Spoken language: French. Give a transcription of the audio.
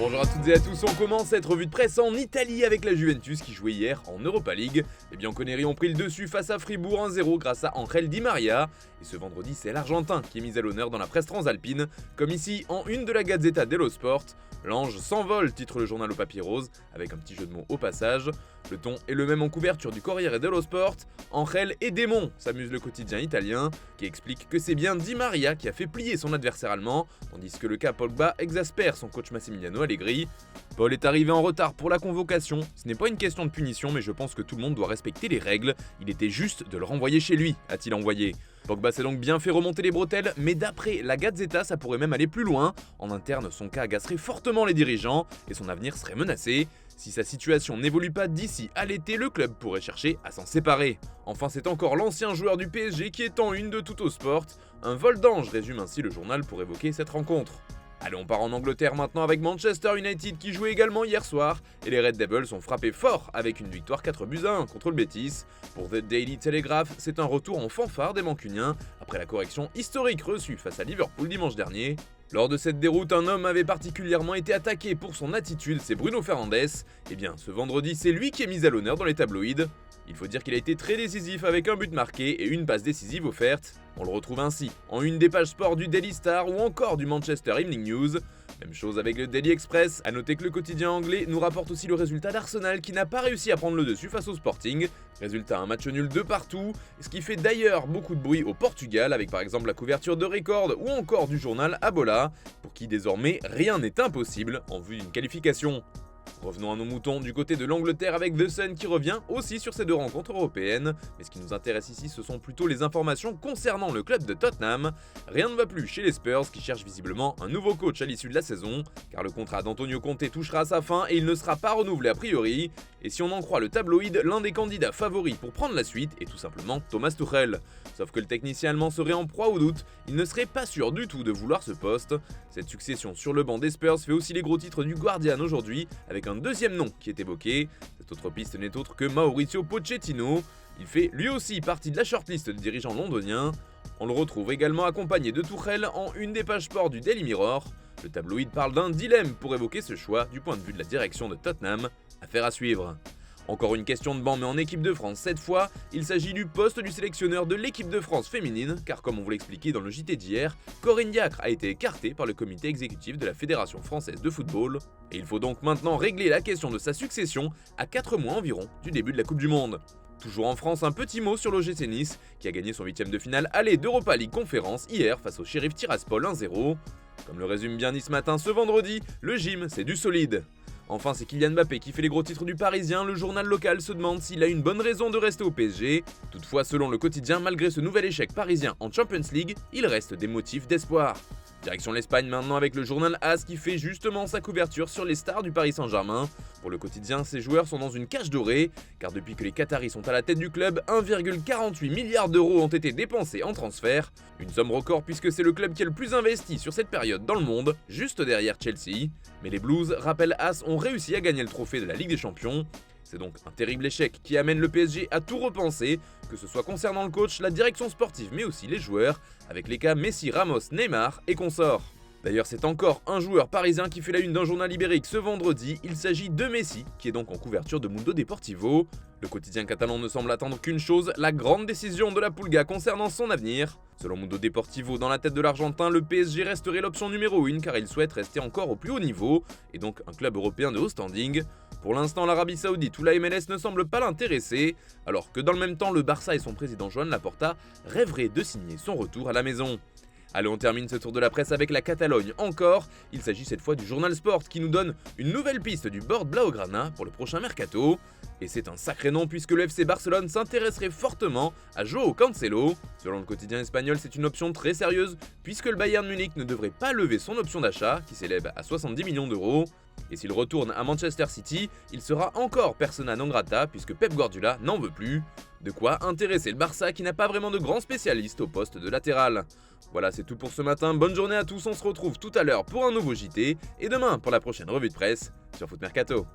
Bonjour à toutes et à tous, on commence cette revue de presse en Italie avec la Juventus qui jouait hier en Europa League. Les Bianconeri ont pris le dessus face à Fribourg 1-0 grâce à Angel Di Maria. Et ce vendredi, c'est l'Argentin qui est mis à l'honneur dans la presse transalpine, comme ici en une de la Gazzetta dello Sport. L'ange s'envole, titre le journal au papier rose, avec un petit jeu de mots au passage. Le ton est le même en couverture du Corriere dello Sport. Angel et démon, s'amuse le quotidien italien, qui explique que c'est bien Di Maria qui a fait plier son adversaire allemand, tandis que le cas Pogba exaspère son coach Massimiliano Allegri. Paul est arrivé en retard pour la convocation. Ce n'est pas une question de punition, mais je pense que tout le monde doit respecter les règles. Il était juste de le renvoyer chez lui, a-t-il envoyé. Pogba s'est donc bien fait remonter les bretelles, mais d'après la Gazzetta, ça pourrait même aller plus loin. En interne, son cas agacerait fortement les dirigeants et son avenir serait menacé. Si sa situation n'évolue pas d'ici à l'été, le club pourrait chercher à s'en séparer. Enfin, c'est encore l'ancien joueur du PSG qui est en une de Tutto Sport. Un vol d'ange résume ainsi le journal pour évoquer cette rencontre. Allez, on part en Angleterre maintenant avec Manchester United qui jouait également hier soir et les Red Devils ont frappé fort avec une victoire 4-1 contre le Betis. Pour The Daily Telegraph, c'est un retour en fanfare des Mancuniens après la correction historique reçue face à Liverpool dimanche dernier. Lors de cette déroute, un homme avait particulièrement été attaqué pour son attitude, c'est Bruno Fernandes. Et bien, ce vendredi, c'est lui qui est mis à l'honneur dans les tabloïds. Il faut dire qu'il a été très décisif avec un but marqué et une passe décisive offerte. On le retrouve ainsi en une des pages sport du Daily Star ou encore du Manchester Evening News. Même chose avec le Daily Express, à noter que le quotidien anglais nous rapporte aussi le résultat d'Arsenal qui n'a pas réussi à prendre le dessus face au Sporting. Résultat, un match nul de partout, ce qui fait d'ailleurs beaucoup de bruit au Portugal avec par exemple la couverture de Record ou encore du journal Abola, pour qui désormais rien n'est impossible en vue d'une qualification. Revenons à nos moutons du côté de l'Angleterre avec The Sun qui revient aussi sur ces deux rencontres européennes, mais ce qui nous intéresse ici ce sont plutôt les informations concernant le club de Tottenham. Rien ne va plus chez les Spurs qui cherchent visiblement un nouveau coach à l'issue de la saison, car le contrat d'Antonio Conte touchera à sa fin et il ne sera pas renouvelé a priori. Et si on en croit le tabloïd, l'un des candidats favoris pour prendre la suite est tout simplement Thomas Tuchel. Sauf que le technicien allemand serait en proie au doute, il ne serait pas sûr du tout de vouloir ce poste. Cette succession sur le banc des Spurs fait aussi les gros titres du Guardian aujourd'hui, avec un deuxième nom qui est évoqué. Cette autre piste n'est autre que Mauricio Pochettino. Il fait lui aussi partie de la shortlist de dirigeants londoniens. On le retrouve également accompagné de Tuchel en une des pages sport du Daily Mirror. Le tabloïd parle d'un dilemme pour évoquer ce choix du point de vue de la direction de Tottenham. Affaire à suivre. Encore une question de banc mais en équipe de France cette fois, il s'agit du poste du sélectionneur de l'équipe de France féminine, car comme on vous l'expliquait dans le JT d'hier, Corinne Diacre a été écartée par le comité exécutif de la Fédération française de football, et il faut donc maintenant régler la question de sa succession à 4 mois environ du début de la Coupe du Monde. Toujours en France, un petit mot sur l'OGC Nice, qui a gagné son 8ème de finale aller d'Europa League Conférence hier face au Sheriff Tiraspol 1-0. Comme le résume bien Nice Matin ce vendredi, le gym c'est du solide. Enfin, c'est Kylian Mbappé qui fait les gros titres du Parisien, le journal local se demande s'il a une bonne raison de rester au PSG. Toutefois, selon le quotidien, malgré ce nouvel échec parisien en Champions League, il reste des motifs d'espoir. Direction l'Espagne maintenant avec le journal AS qui fait justement sa couverture sur les stars du Paris Saint-Germain. Pour le quotidien, ces joueurs sont dans une cage dorée, car depuis que les Qataris sont à la tête du club, 1,48 milliard d'euros ont été dépensés en transfert. Une somme record puisque c'est le club qui est le plus investi sur cette période dans le monde, juste derrière Chelsea. Mais les Blues, rappelle AS, ont réussi à gagner le trophée de la Ligue des Champions. C'est donc un terrible échec qui amène le PSG à tout repenser, que ce soit concernant le coach, la direction sportive mais aussi les joueurs, avec les cas Messi, Ramos, Neymar et consorts. D'ailleurs, c'est encore un joueur parisien qui fait la une d'un journal ibérique ce vendredi, il s'agit de Messi, qui est donc en couverture de Mundo Deportivo. Le quotidien catalan ne semble attendre qu'une chose, la grande décision de la Pulga concernant son avenir. Selon Mundo Deportivo, dans la tête de l'Argentin, le PSG resterait l'option numéro 1 car il souhaite rester encore au plus haut niveau, et donc un club européen de haut standing. Pour l'instant, l'Arabie Saoudite ou la MLS ne semblent pas l'intéresser, alors que dans le même temps, le Barça et son président Joan Laporta rêveraient de signer son retour à la maison. Allez, on termine ce tour de la presse avec la Catalogne encore. Il s'agit cette fois du Journal Sport qui nous donne une nouvelle piste du board Blaugrana pour le prochain mercato. Et c'est un sacré nom puisque le FC Barcelone s'intéresserait fortement à Joao Cancelo. Selon le quotidien espagnol, c'est une option très sérieuse puisque le Bayern Munich ne devrait pas lever son option d'achat qui s'élève à 70 millions d'euros. Et s'il retourne à Manchester City, il sera encore persona non grata puisque Pep Guardiola n'en veut plus. De quoi intéresser le Barça qui n'a pas vraiment de grands spécialistes au poste de latéral. Voilà, c'est tout pour ce matin, bonne journée à tous, on se retrouve tout à l'heure pour un nouveau JT et demain pour la prochaine revue de presse sur Foot Mercato.